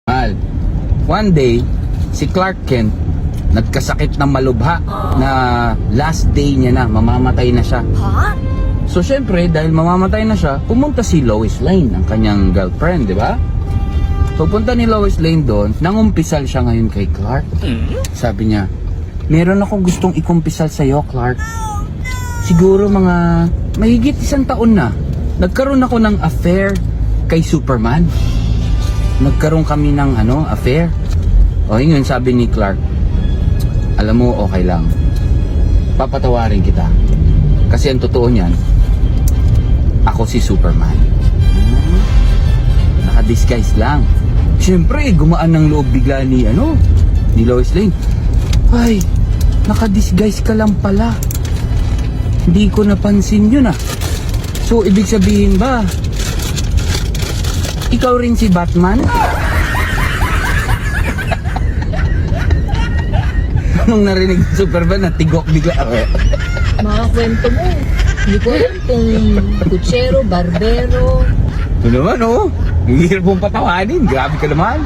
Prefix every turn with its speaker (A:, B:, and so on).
A: Mahal. One day, si Clark Kent nagkasakit ng malubha na last day niya na, mamamatay na siya.
B: Ha?
A: So syempre, dahil mamamatay na siya, pumunta si Lois Lane, ang kanyang girlfriend, di ba? So punta ni Lois Lane doon, nangumpisal siya ngayon kay Clark. Sabi niya, meron akong gustong ikumpisal sa'yo, Clark. Siguro mga mahigit 1 taon na, nagkaroon ako ng affair kay Superman. Nagkaroon kami ng affair. O yun, sabi ni Clark, alam mo, okay lang. Papatawarin kita. Kasi ang totoo niyan, ako si Superman. Naka-disguise lang. Siyempre, gumaan ng loob bigla ni Lois Lane. Ay, naka-disguise ka lang pala. Hindi ko napansin yun ah. So, ibig sabihin ba, ikaw rin si Batman? Nung narinig ni Superman, natigok bigla.
B: Mga kwento mo. Hindi ko alam kung kutsero, barbero.
A: Ito naman ang hirap mong patawanin. Grabe ka naman.